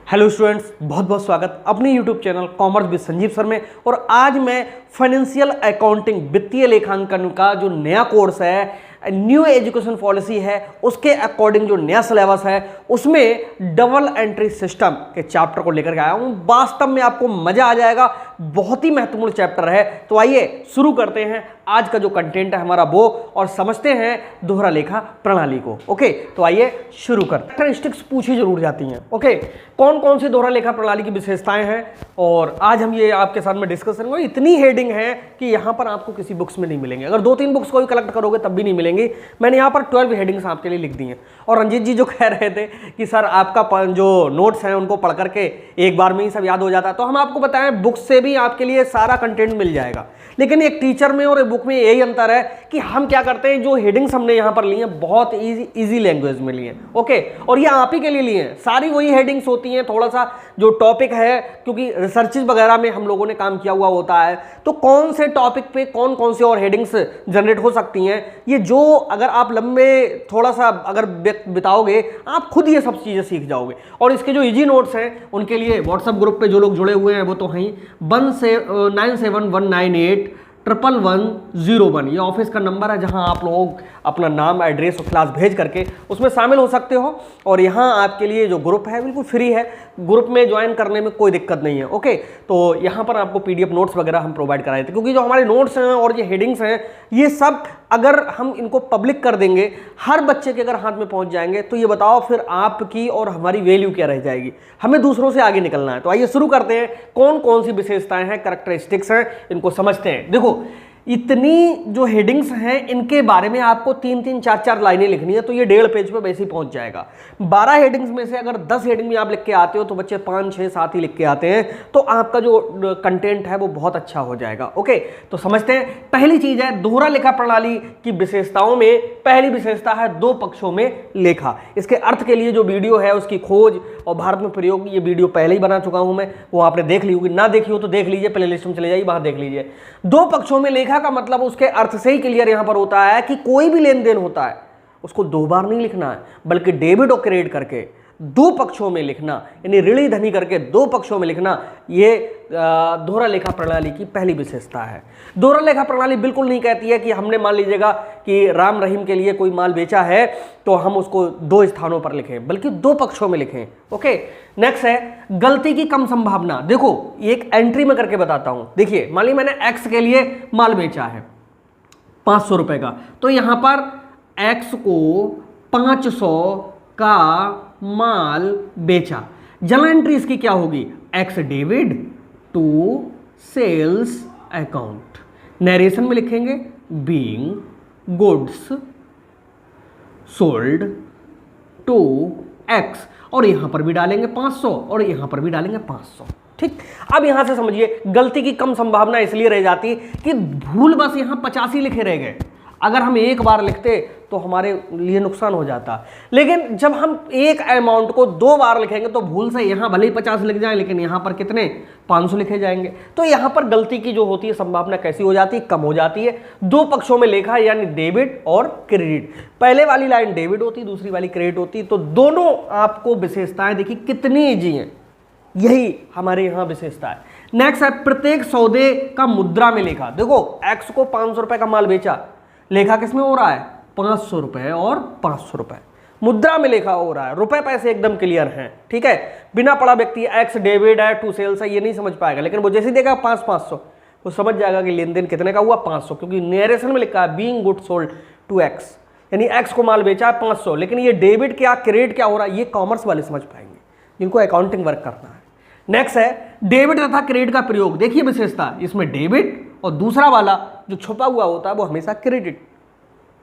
Hello students, बहुत बहुत स्वागत अपने YouTube channel commerce with Sanjeev sir में। और आज मैं फाइनेंशियल अकाउंटिंग वित्तीय लेखांकन का जो नया कोर्स है, न्यू एजुकेशन पॉलिसी है, उसके अकॉर्डिंग जो नया सिलेबस है उसमें डबल एंट्री सिस्टम के चैप्टर को लेकर के आया हूं। वास्तव में आपको मजा आ जाएगा, बहुत ही महत्वपूर्ण चैप्टर है। तो आइए शुरू करते हैं आज का जो कंटेंट है हमारा वो, और समझते हैं दोहरा लेखा प्रणाली को। ओके, तो आइए शुरू करते हैं। कैरेक्टरिस्टिक्स पूछी जरूर जाती हैं। ओके, कौन कौन सी दोहरा लेखा प्रणाली की विशेषताएं हैं, और आज हम ये आपके साथ में डिस्कस करेंगे। इतनी हेडिंग है कि यहाँ पर आपको किसी बुक्स में नहीं मिलेंगे, अगर 2-3 बुक्स को भी कलेक्ट करोगे तब भी नहीं मिलेंगे। मैंने यहाँ पर 12 हेडिंग्स आपके लिए लिख दी हैं। और रंजीत जी जो कह रहे थे कि सर आपका जो नोट्स हैं उनको पढ़ करके एक बार में ही सब याद हो जाता है, तो हम आपको बताएं बुक्स से भी आपके लिए सारा कंटेंट मिल जाएगा। लेकिन एक टीचर में और एक बुक में यही अंतर है कि हम क्या करते हैं, जो हेडिंग्स हमने यहाँ पर ली हैं बहुत इजी लैंग्वेज में ली हैं। ओके, और ये आप ही के लिए लिए हैं, सारी वही हेडिंग्स होती हैं। थोड़ा सा जो टॉपिक है, क्योंकि रिसर्चेज वगैरह में हम लोगों ने काम किया हुआ होता है, तो कौन से टॉपिक पे कौन कौन से और हेडिंग्स जनरेट हो सकती हैं, ये जो अगर आप लंबे थोड़ा सा अगर बिताओगे आप खुद ये सब चीज़ें सीख जाओगे। और इसके जो इजी नोट्स हैं उनके लिए व्हाट्सएप ग्रुप पे जो लोग जुड़े हुए हैं वो तो हैं 9719811101 ये ऑफिस का नंबर है, जहां आप लोग अपना नाम, एड्रेस और क्लास भेज करके उसमें शामिल हो सकते हो। और यहाँ आपके लिए जो ग्रुप है बिल्कुल फ्री है, ग्रुप में ज्वाइन करने में कोई दिक्कत नहीं है। ओके, तो यहाँ पर आपको पीडीएफ नोट्स वगैरह हम प्रोवाइड कराए थे, क्योंकि जो हमारे नोट्स हैं और ये हेडिंग्स हैं ये सब अगर हम इनको पब्लिक कर देंगे, हर बच्चे के अगर हाथ में पहुंच जाएंगे, तो ये बताओ फिर आपकी और हमारी वैल्यू क्या रह जाएगी। हमें दूसरों से आगे निकलना है। तो आइए शुरू करते हैं, कौन कौन सी विशेषताएं हैं, कैरेक्टरिस्टिक्स हैं, इनको समझते हैं। देखो, इतनी जो हेडिंग्स हैं इनके बारे में आपको 3-3, 4-4 लाइनें लिखनी है, तो ये 1.5 पेज पे वैसे ही पहुंच जाएगा। 12 हेडिंग्स में से अगर 10 हेडिंग भी आप लिख के आते हो तो बच्चे 5, 6, 7 ही लिख के आते हैं, तो आपका जो कंटेंट है वो बहुत अच्छा हो जाएगा। ओके, तो समझते हैं। पहली चीज है दोहरा लेखा प्रणाली की विशेषताओं में पहली विशेषता है 2 पक्षों में लेखा। इसके अर्थ के लिए जो वीडियो है उसकी खोज और भारत में प्रयोग, ये वीडियो पहले ही बना चुका हूं मैं, वो आपने देख ली होगी। ना देखी हो तो देख लीजिए, प्ले लिस्ट में चले जाइए, वहां देख लीजिए। 2 पक्षों में लेखा का मतलब उसके अर्थ से ही क्लियर यहां पर होता है कि कोई भी लेन देन होता है उसको 2 बार नहीं लिखना है, बल्कि डेबिट और क्रेडिट करके 2 पक्षों में लिखना, यानी ऋणी धनी करके 2 पक्षों में लिखना, ये दोहरा लेखा प्रणाली की पहली विशेषता है। दोहरा लेखा प्रणाली बिल्कुल नहीं कहती है कि हमने मान लीजिएगा कि राम रहीम के लिए कोई माल बेचा है तो हम उसको 2 स्थानों पर लिखें, बल्कि 2 पक्षों में लिखें। ओके, नेक्स्ट है गलती की कम संभावना। देखो, एक एंट्री में करके बताता हूं। देखिए, मान ली मैंने एक्स के लिए माल बेचा है 500 रुपए का, तो यहां पर एक्स को 500 का माल बेचा। जर्नल एंट्री इसकी क्या होगी, X debit to sales account. Narration में लिखेंगे being goods sold to X, और यहां पर भी डालेंगे 500 और यहां पर भी डालेंगे 500। ठीक, अब यहां से समझिए गलती की कम संभावना इसलिए रह जाती कि भूल बस यहां 85 लिखे रह गए। अगर हम एक बार लिखते तो हमारे लिए नुकसान हो जाता, लेकिन जब हम एक अमाउंट को 2 बार लिखेंगे तो भूल से यहां भले ही 50 लिख जाए, लेकिन यहां पर कितने 500 लिखे जाएंगे। तो यहां पर गलती की जो होती है संभावना कैसी हो जाती है, कम हो जाती है। 2 पक्षों में लेखा यानी डेबिट और क्रेडिट। पहले वाली लाइन डेबिट होती, दूसरी वाली क्रेडिट होती, तो दोनों आपको विशेषताएं देखिए कितनी ईजी हैं, यही हमारे यहां विशेषता है। नेक्स्ट है प्रत्येक सौदे का मुद्रा में लेखा। देखो, एक्स को 500 रुपए का माल बेचा, लेखा किसमें हो रहा है 500 रुपए और 500 रुपए, मुद्रा में लेखा हो रहा है। रुपए पैसे एकदम क्लियर हैं। ठीक है, बिना पढ़ा व्यक्ति एक्स डेबिट है टू सेल्स है ये नहीं समझ पाएगा, लेकिन वो जैसे देगा 500 वो समझ जाएगा कि लेन देन कितने का हुआ 500, क्योंकि नरेशन में लिखा है being good sold to X, यानी एक्स को माल बेचा है 500। लेकिन ये डेबिट क्या क्रेडिट क्या हो रहा है ये कॉमर्स वाले समझ पाएंगे, जिनको अकाउंटिंग वर्क करना है। नेक्स्ट है डेबिट तथा क्रेडिट का प्रयोग। देखिए विशेषता, इसमें डेबिट और दूसरा वाला जो छुपा हुआ होता है वो हमेशा क्रेडिट।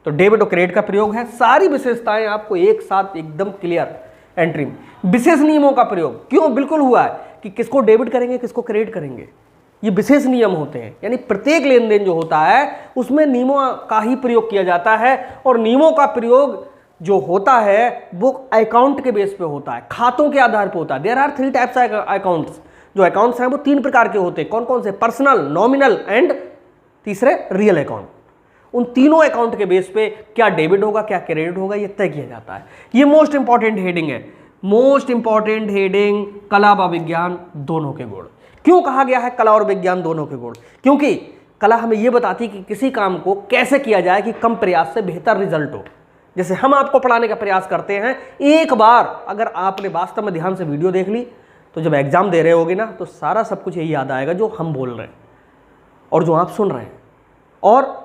तो डेबिट और क्रेडिट का प्रयोग है। सारी विशेषताएं आपको एक साथ एकदम क्लियर एंट्री में। विशेष नियमों का प्रयोग क्यों बिल्कुल हुआ है कि किसको डेबिट करेंगे किसको क्रेडिट करेंगे, ये विशेष नियम होते हैं। यानी प्रत्येक लेन देन जो होता है उसमें नियमों का ही प्रयोग किया जाता है, और नियमों का प्रयोग जो होता है वो अकाउंट के बेस पे होता है, खातों के आधार पर होता है। There are 3 types accounts. जो अकाउंट्स हैं वो 3 प्रकार के होते हैं। कौन कौन से, पर्सनल, नॉमिनल एंड तीसरे रियल अकाउंट। उन तीनों अकाउंट के बेस पे क्या डेबिट होगा क्या क्रेडिट होगा ये तय किया जाता है। ये मोस्ट इंपॉर्टेंट हेडिंग है। मोस्ट इंपॉर्टेंट हेडिंग कला व विज्ञान दोनों के गुण। क्यों कहा गया है कला और विज्ञान दोनों के गुण? क्योंकि कला हमें यह बताती कि किसी काम को कैसे किया जाए कि कम प्रयास से बेहतर रिजल्ट हो। जैसे हम आपको पढ़ाने का प्रयास करते हैं, एक बार अगर आपने वास्तव में ध्यान से वीडियो देख ली तो जब एग्जाम दे रहे होगे ना तो सारा सब कुछ यही याद आएगा जो हम बोल रहे हैं और जो आप सुन रहे हैं, और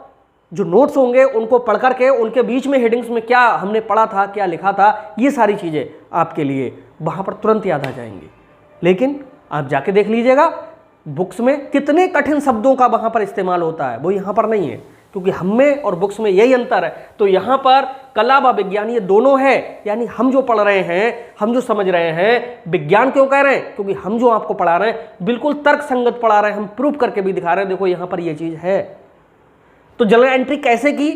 जो नोट्स होंगे उनको पढ़ करके उनके बीच में हेडिंग्स में क्या हमने पढ़ा था, क्या लिखा था, ये सारी चीज़ें आपके लिए वहाँ पर तुरंत याद आ जाएंगी। लेकिन आप जाके देख लीजिएगा बुक्स में कितने कठिन शब्दों का वहाँ पर इस्तेमाल होता है, वो यहाँ पर नहीं है, क्योंकि हम में और बुक्स में यही अंतर है। तो यहाँ पर कला व विज्ञान ये दोनों है, यानी हम जो पढ़ रहे हैं, हम जो समझ रहे हैं, विज्ञान क्यों कह रहे हैं? क्योंकि हम जो आपको पढ़ा रहे हैं बिल्कुल तर्क संगत पढ़ा रहे हैं, हम प्रूफ करके भी दिखा रहे हैं, देखो यहाँ पर ये चीज़ है। तो जर्नल एंट्री कैसे की?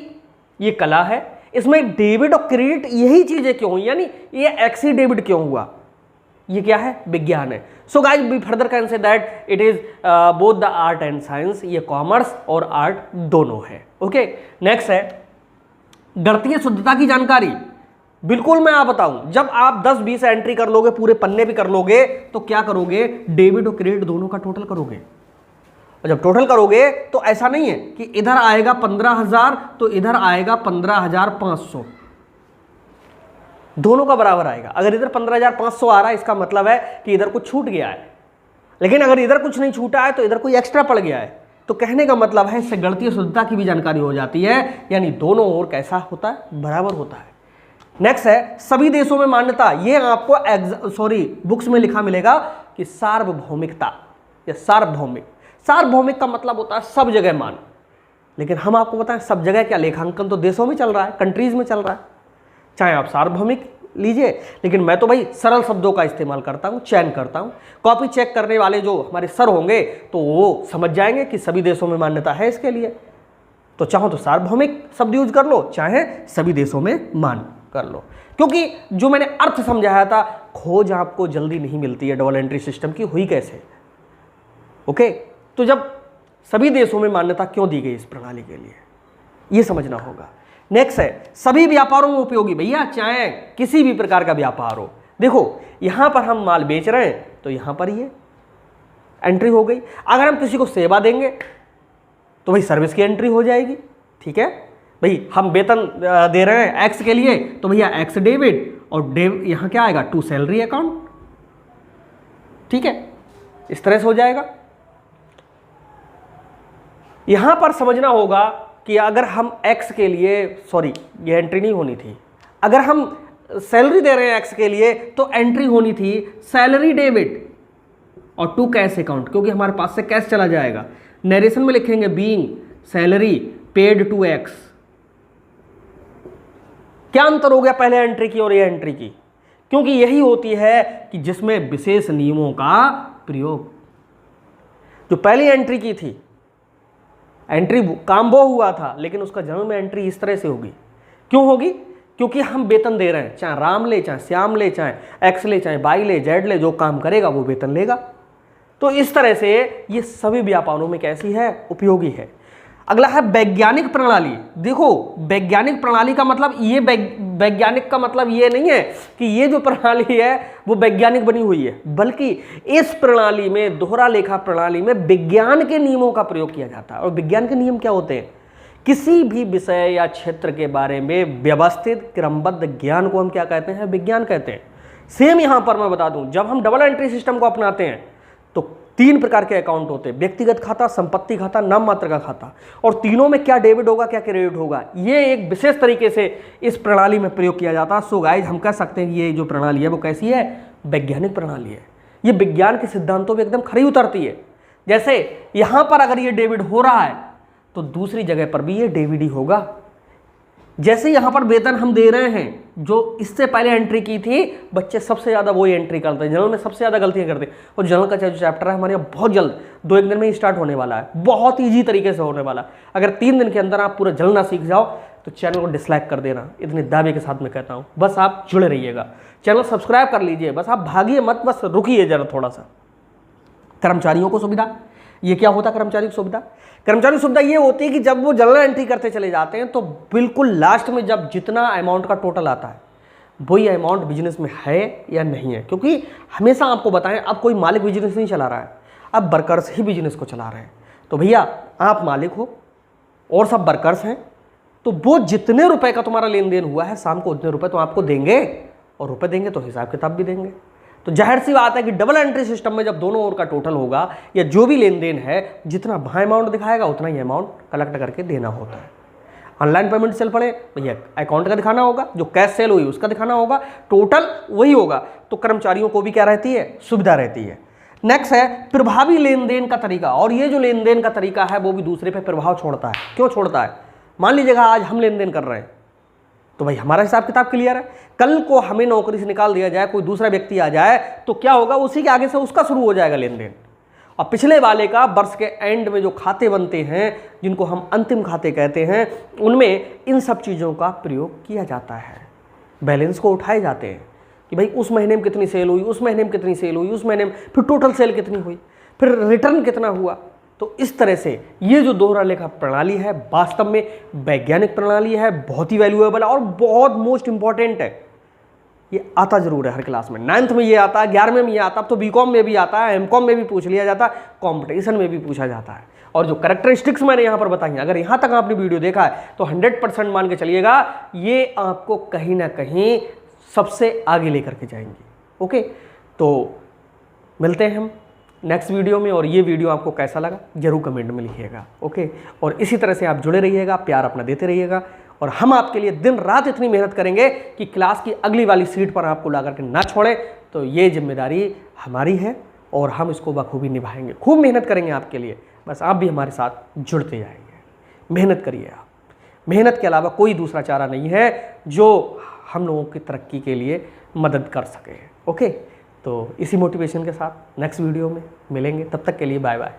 ये कला है। इसमें डेबिट और क्रेडिट यही चीजें क्यों हुई, यानी ये एक्सी डेबिट क्यों हुआ? ये क्या है? विज्ञान है। So guys we further can say that it is both the art and science. ये कॉमर्स और आर्ट दोनों है। ओके, नेक्स्ट है गणितीय शुद्धता की जानकारी। बिल्कुल मैं आप बताऊं, जब आप 10-20 एंट्री कर लोगे, पूरे पन्ने भी कर लोगे, तो क्या करोगे? डेबिट और क्रेडिट दोनों का टोटल करोगे। और जब टोटल करोगे तो ऐसा नहीं है कि इधर आएगा 15,000 तो इधर आएगा 15,500, दोनों का बराबर आएगा। अगर इधर 15,500 आ रहा है इसका मतलब है कि इधर कुछ छूट गया है, लेकिन अगर इधर कुछ नहीं छूटा है तो इधर कोई एक्स्ट्रा पड़ गया है। तो कहने का मतलब है इससे गणितीय शुद्धता की भी जानकारी हो जाती है, यानी दोनों ओर कैसा होता है? बराबर होता है। नेक्स्ट है सभी देशों में मान्यता। ये आपको बुक्स में लिखा मिलेगा कि सार्वभौमिकता या सार्वभौमिक। सार्वभौमिक का मतलब होता है सब जगह मान, लेकिन हम आपको बताएं सब जगह क्या? लेखांकन तो देशों में चल रहा है, कंट्रीज में चल रहा है, चाहे आप सार्वभौमिक लीजिए, लेकिन मैं तो भाई सरल शब्दों का इस्तेमाल करता हूं, चयन करता हूं। कॉपी चेक करने वाले जो हमारे सर होंगे तो वो समझ जाएंगे कि सभी देशों में मान्यता है इसके लिए। तो चाहो तो सार्वभौमिक शब्द यूज कर लो, चाहे सभी देशों में मान कर लो, क्योंकि जो मैंने अर्थ समझाया था, खोज आपको जल्दी नहीं मिलती है डबल एंट्री सिस्टम की, हुई कैसे? ओके, तो जब सभी देशों में मान्यता क्यों दी गई इस प्रणाली के लिए, यह समझना होगा। नेक्स्ट है सभी व्यापारों में उपयोगी। भैया चाहे किसी भी प्रकार का व्यापार हो, देखो यहां पर हम माल बेच रहे हैं तो यहां पर ये एंट्री हो गई। अगर हम किसी को सेवा देंगे तो भाई सर्विस की एंट्री हो जाएगी। ठीक है भाई, हम वेतन दे रहे हैं एक्स के लिए तो भैया एक्स डेबिट, और यहां क्या आएगा? To salary account. ठीक है, इस तरह से हो जाएगा। यहां पर समझना होगा कि अगर हम x के लिए, ये एंट्री नहीं होनी थी, अगर हम सैलरी दे रहे हैं x के लिए तो एंट्री होनी थी सैलरी डेबिट और टू कैश अकाउंट, क्योंकि हमारे पास से कैश चला जाएगा। नरेशन में लिखेंगे being salary paid to x। क्या अंतर हो गया पहले एंट्री की और ये एंट्री की? क्योंकि यही होती है कि जिसमें विशेष नियमों का प्रयोग। जो पहली एंट्री की थी, एंट्री काम वो हुआ था, लेकिन उसका जन्म में एंट्री इस तरह से होगी। क्यों होगी? क्योंकि हम वेतन दे रहे हैं, चाहे राम ले, चाहे श्याम ले, चाहे एक्स ले, चाहे बाई ले, जेड ले, जो काम करेगा वो वेतन लेगा। तो इस तरह से ये सभी व्यापारों में कैसी है? उपयोगी है। अगला है वैज्ञानिक प्रणाली। देखो वैज्ञानिक प्रणाली का मतलब ये वैज्ञानिक का मतलब ये नहीं है कि ये जो प्रणाली है वो वैज्ञानिक बनी हुई है, बल्कि इस प्रणाली में, दोहरा लेखा प्रणाली में विज्ञान के नियमों का प्रयोग किया जाता है। और विज्ञान के नियम क्या होते हैं? किसी भी विषय या क्षेत्र के बारे में व्यवस्थित क्रमबद्ध ज्ञान को हम क्या कहते हैं? विज्ञान कहते हैं। सेम यहां पर मैं बता दूं, जब हम डबल एंट्री सिस्टम को अपनाते हैं तो 3 प्रकार के अकाउंट होते हैं, व्यक्तिगत खाता, संपत्ति खाता, नाम मात्र का खाता, और तीनों में क्या डेबिट होगा, क्या क्रेडिट होगा, ये एक विशेष तरीके से इस प्रणाली में प्रयोग किया जाता है। सो गाइस हम कह सकते हैं कि ये जो प्रणाली है वो कैसी है? वैज्ञानिक प्रणाली है। ये विज्ञान के सिद्धांतों पर एकदम खरी उतरती है। जैसे यहां पर अगर ये डेबिट हो रहा है तो दूसरी जगह पर भी ये डेबिट ही होगा। जैसे यहां पर वेतन हम दे रहे हैं, जो इससे पहले एंट्री की थी, बच्चे सबसे ज्यादा वही एंट्री करते हैं, जनरल में सबसे ज्यादा गलतियां करते हैं। और जनरल का जो चैप्टर है हमारे यहाँ बहुत जल्द 2-1 दिन में ही स्टार्ट होने वाला है, बहुत ईजी तरीके से होने वाला है। अगर 3 दिन के अंदर आप पूरा जल्द ना सीख जाओ तो चैनल को डिसलाइक कर देना, इतने दावे के साथ मैं कहता हूँ। बस आप जुड़े रहिएगा, चैनल सब्सक्राइब कर लीजिए, बस आप भागिए मत, बस रुकिए जरा थोड़ा सा। कर्मचारियों को सुविधा, ये क्या होता है कर्मचारी की सुविधा? कर्मचारी सुविधा ये होती है कि जब वो जनरल एंट्री करते चले जाते हैं तो बिल्कुल लास्ट में जब जितना अमाउंट का टोटल आता है वही अमाउंट बिजनेस में है या नहीं है। क्योंकि हमेशा आपको बताएं, अब कोई मालिक बिजनेस नहीं चला रहा है, अब वर्कर्स ही बिजनेस को चला रहे हैं। तो भैया आप मालिक हो और सब वर्कर्स हैं, तो वो जितने रुपए का तुम्हारा लेन देन हुआ है शाम को उतने रुपए तो आपको देंगे, और रुपए देंगे तो हिसाब किताब भी देंगे। तो जाहिर सी बात है कि डबल एंट्री सिस्टम में जब दोनों ओर का टोटल होगा या जो भी लेन देन है, जितना वहाँ अमाउंट दिखाएगा उतना ही अमाउंट कलेक्ट करके देना होता है। ऑनलाइन पेमेंट सेल पड़े भैया अकाउंट का दिखाना होगा, जो कैश सेल हुई उसका दिखाना होगा, टोटल वही होगा। तो कर्मचारियों को भी क्या रहती है, सुविधा रहती है। नेक्स्ट है प्रभावी लेन देन का तरीका, और ये जो लेन देन का तरीका है वो भी दूसरे पे प्रभाव छोड़ता है। क्यों छोड़ता है? मान लीजिएगा आज हम लेन देन कर रहे हैं तो भाई हमारा हिसाब किताब क्लियर है, कल को हमें नौकरी से निकाल दिया जाए, कोई दूसरा व्यक्ति आ जाए तो क्या होगा, उसी के आगे से उसका शुरू हो जाएगा लेन देन। और पिछले वाले का वर्ष के एंड में जो खाते बनते हैं, जिनको हम अंतिम खाते कहते हैं, उनमें इन सब चीज़ों का प्रयोग किया जाता है। बैलेंस को उठाए जाते हैं कि भाई उस महीने में कितनी सेल हुई, उस महीने में कितनी सेल हुई, उस महीने में फिर टोटल सेल कितनी हुई, फिर रिटर्न कितना हुआ। तो इस तरह से ये जो दोहरा लेखा प्रणाली है वास्तव में वैज्ञानिक प्रणाली है, बहुत ही वैल्यूएबल है और बहुत मोस्ट इंपॉर्टेंट है। ये आता जरूर है हर क्लास में, 9th में ये आता है, 11वें में ये आता है, अब तो बीकॉम में भी आता है, एमकॉम में भी पूछ लिया जाता है, कॉम्पिटिशन में भी पूछा जाता है। और जो कैरेक्टरिस्टिक्स मैंने यहाँ पर बताई हैं, अगर यहाँ तक आपने वीडियो देखा है तो 100% मान के चलिएगा ये आपको कहीं ना कहीं सबसे आगे लेकर के जाएंगे। ओके, तो मिलते हैं हम नेक्स्ट वीडियो में, और ये वीडियो आपको कैसा लगा जरूर कमेंट में लिखिएगा। ओके, और इसी तरह से आप जुड़े रहिएगा, प्यार अपना देते रहिएगा, और हम आपके लिए दिन रात इतनी मेहनत करेंगे कि क्लास की अगली वाली सीट पर आपको ला करके ना छोड़ें। तो ये जिम्मेदारी हमारी है और हम इसको बखूबी निभाएंगे, खूब मेहनत करेंगे आपके लिए। बस आप भी हमारे साथ जुड़ते जाएंगे, मेहनत करिए आप। मेहनत के अलावा कोई दूसरा चारा नहीं है जो हम लोगों की तरक्की के लिए मदद कर सके। ओके, तो इसी मोटिवेशन के साथ नेक्स्ट वीडियो में मिलेंगे, तब तक के लिए बाय बाय।